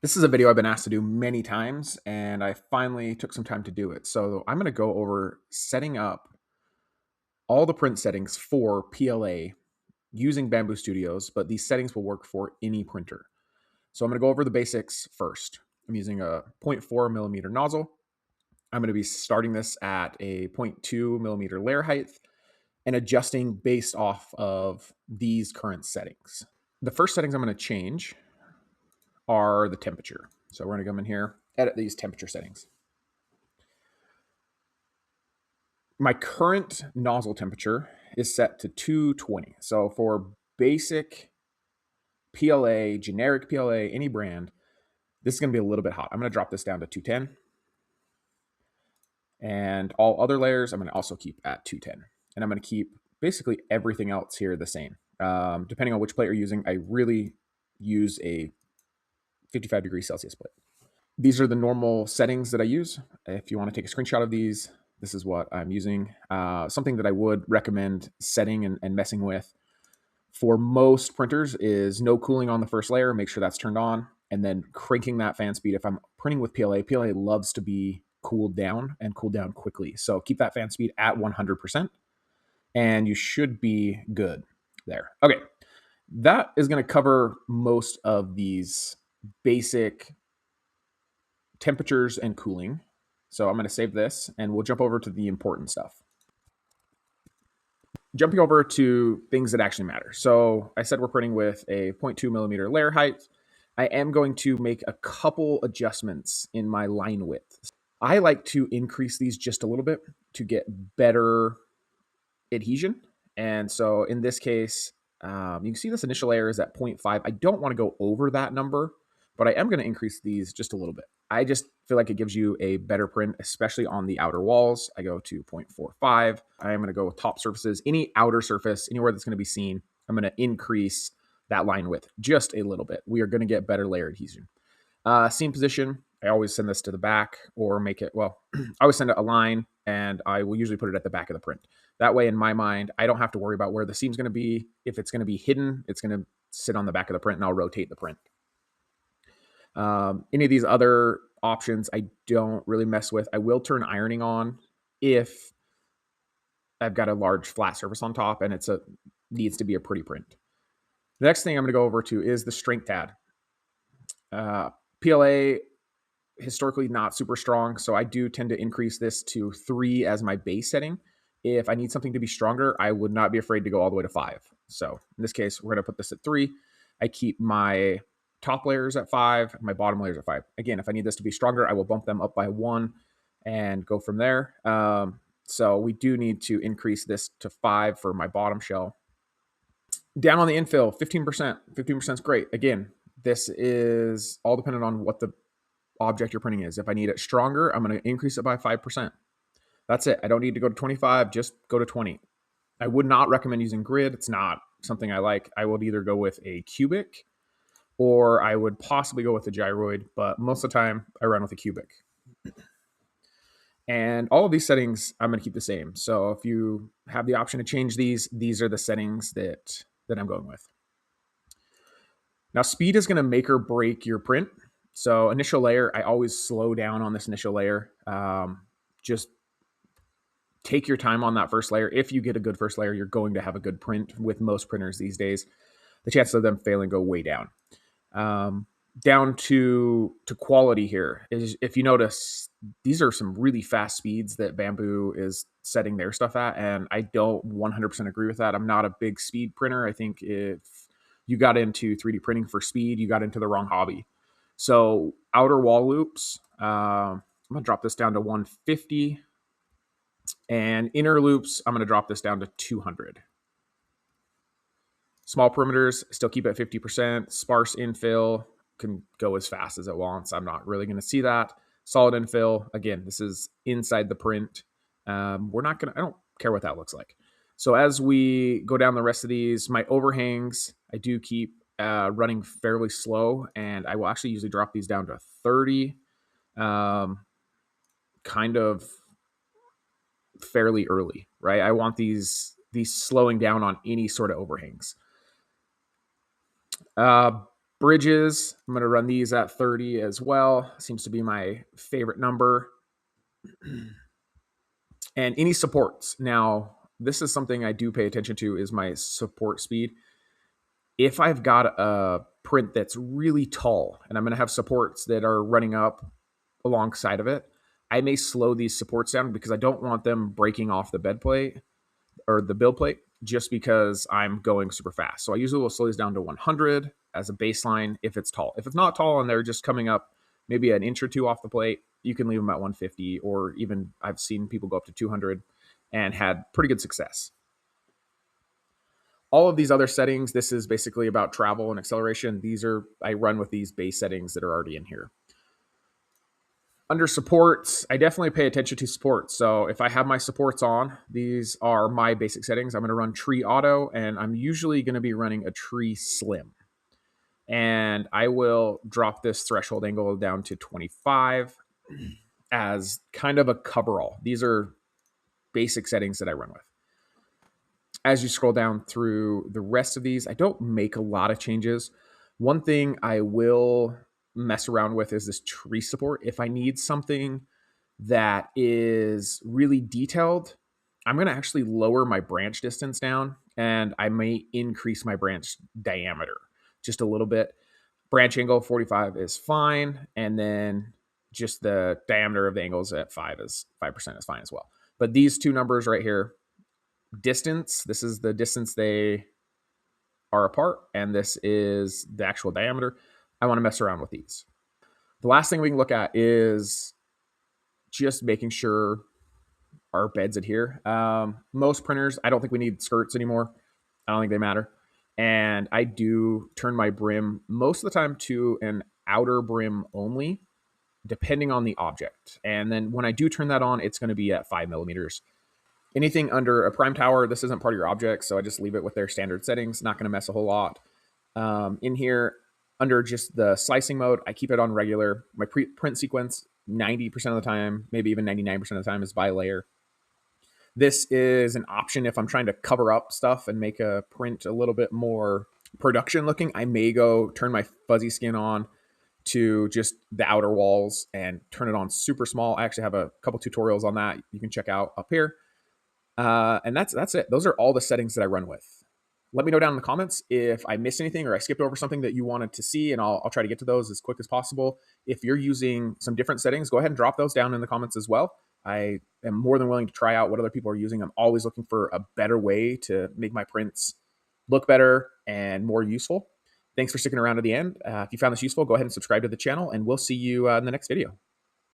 This is a video I've been asked to do many times, and I finally took some time to do it. So I'm going to go over setting up all the print settings for PLA using Bamboo Studios, but these settings will work for any printer. So I'm going to go over the basics first. I'm using a 0.4 millimeter nozzle. I'm going to be starting this at a 0.2 millimeter layer height and adjusting based off of these current settings. The first settings I'm going to change are the temperature. So we're going to come in here, edit these temperature settings. My current nozzle temperature is set to 220. So for basic PLA, generic PLA, any brand, this is going to be a little bit hot. I'm going to drop this down to 210. And all other layers, I'm going to also keep at 210. And I'm going to keep basically everything else here the same. Depending on which plate you're using, I really use a 55 degrees Celsius plate. These are the normal settings that I use. If you want to take a screenshot of these, this is what I'm using. Something that I would recommend setting and messing with for most printers is no cooling on the first layer. Make sure that's turned on, and then cranking that fan speed. If I'm printing with PLA, PLA loves to be cooled down and cooled down quickly. So keep that fan speed at 100%, and you should be good there. Okay, that is going to cover most of these basic temperatures and cooling. So I'm going to save this and we'll jump over to the important stuff. Jumping over to things that actually matter. So I said we're printing with a 0.2 millimeter layer height. I am going to make a couple adjustments in my line width. I like to increase these just a little bit to get better adhesion. And so in this case, you can see this initial layer is at 0.5. I don't want to go over that number, but I am going to increase these just a little bit. I just feel like it gives you a better print, especially on the outer walls. I go to 0.45. I am going to go with top surfaces. Any outer surface, anywhere that's going to be seen, I'm going to increase that line width just a little bit. We are going to get better layer adhesion. Seam position, I always send this to the back or make it, well, I always send it a line and I will usually put it at the back of the print. That way, in my mind, I don't have to worry about where the seam's going to be. If it's going to be hidden, it's going to sit on the back of the print and I'll rotate the print. Any of these other options I don't really mess with. I will turn ironing on if I've got a large flat surface on top and needs to be a pretty print. The next thing I'm going to go over to is the strength add. PLA historically not super strong, so I do tend to increase this to 3 as my base setting. If I need something to be stronger, I would not be afraid to go all the way to 5. So in this case, we're going to put this at 3. I keep my top layers at 5, my bottom layers at 5. Again, if I need this to be stronger, I will bump them up by 1 and go from there. So we do need to increase this to 5 for my bottom shell. Down on the infill, 15%. 15% is great. Again, this is all dependent on what the object you're printing is. If I need it stronger, I'm going to increase it by 5%. That's it. I don't need to go to 25, just go to 20. I would not recommend using grid. It's not something I like. I would either go with a cubic or I would possibly go with a gyroid, but most of the time I run with a cubic. And all of these settings, I'm going to keep the same. So if you have the option to change these are the settings that I'm going with. Now, speed is going to make or break your print. So initial layer, I always slow down on this initial layer. Just take your time on that first layer. If you get a good first layer, you're going to have a good print. With most printers these days, the chances of them failing go way down. Down to quality here is, if you notice, these are some really fast speeds that Bamboo is setting their stuff at, and I don't 100% agree with that. I'm not a big speed printer. I think if you got into 3D printing for speed, you got into the wrong hobby. So outer wall loops, I'm going to drop this down to 150. And inner loops, I'm going to drop this down to 200. Small perimeters, still keep it at 50%. Sparse infill can go as fast as it wants. I'm not really going to see that. Solid infill, again, this is inside the print. I don't care what that looks like. So as we go down the rest of these, my overhangs, I do keep running fairly slow, and I will actually usually drop these down to 30, kind of fairly early, right? I want these slowing down on any sort of overhangs. Bridges, I'm going to run these at 30 as well. Seems to be my favorite number. And any supports. Now, this is something I do pay attention to is my support speed. If I've got a print that's really tall and I'm going to have supports that are running up alongside of it, I may slow these supports down because I don't want them breaking off the bed plate or the build plate just because I'm going super fast. So I usually will slow these down to 100 as a baseline if it's tall. If it's not tall and they're just coming up maybe an inch or two off the plate, you can leave them at 150, or even I've seen people go up to 200 and had pretty good success. All of these other settings, this is basically about travel and acceleration. These are, I run with these base settings that are already in here. Under supports, I definitely pay attention to supports. So if I have my supports on, these are my basic settings. I'm going to run tree auto, and I'm usually going to be running a tree slim. And I will drop this threshold angle down to 25 as kind of a coverall. These are basic settings that I run with. As you scroll down through the rest of these, I don't make a lot of changes. One thing I will mess around with is this tree support. If I need something that is really detailed, I'm going to actually lower my branch distance down, and I may increase my branch diameter just a little bit. Branch angle 45 is fine, and then just the diameter of the angles at 5% is fine as well. But these two numbers right here, distance, this is the distance they are apart, and this is the actual diameter. I want to mess around with these. The last thing we can look at is just making sure our beds adhere. Most printers, I don't think we need skirts anymore. I don't think they matter. And I do turn my brim most of the time to an outer brim only, depending on the object. And then when I do turn that on, it's going to be at 5 millimeters. Anything under a prime tower, this isn't part of your object, so I just leave it with their standard settings. Not going to mess a whole lot. In here, under just the slicing mode, I keep it on regular. My print sequence, 90% of the time, maybe even 99% of the time, is by layer. This is an option if I'm trying to cover up stuff and make a print a little bit more production looking. I may go turn my fuzzy skin on to just the outer walls and turn it on super small. I actually have a couple tutorials on that you can check out up here. And that's it. Those are all the settings that I run with. Let me know down in the comments if I missed anything or I skipped over something that you wanted to see, and I'll try to get to those as quick as possible. If you're using some different settings, go ahead and drop those down in the comments as well. I am more than willing to try out what other people are using. I'm always looking for a better way to make my prints look better and more useful. Thanks for sticking around to the end. If you found this useful, go ahead and subscribe to the channel, and we'll see you in the next video.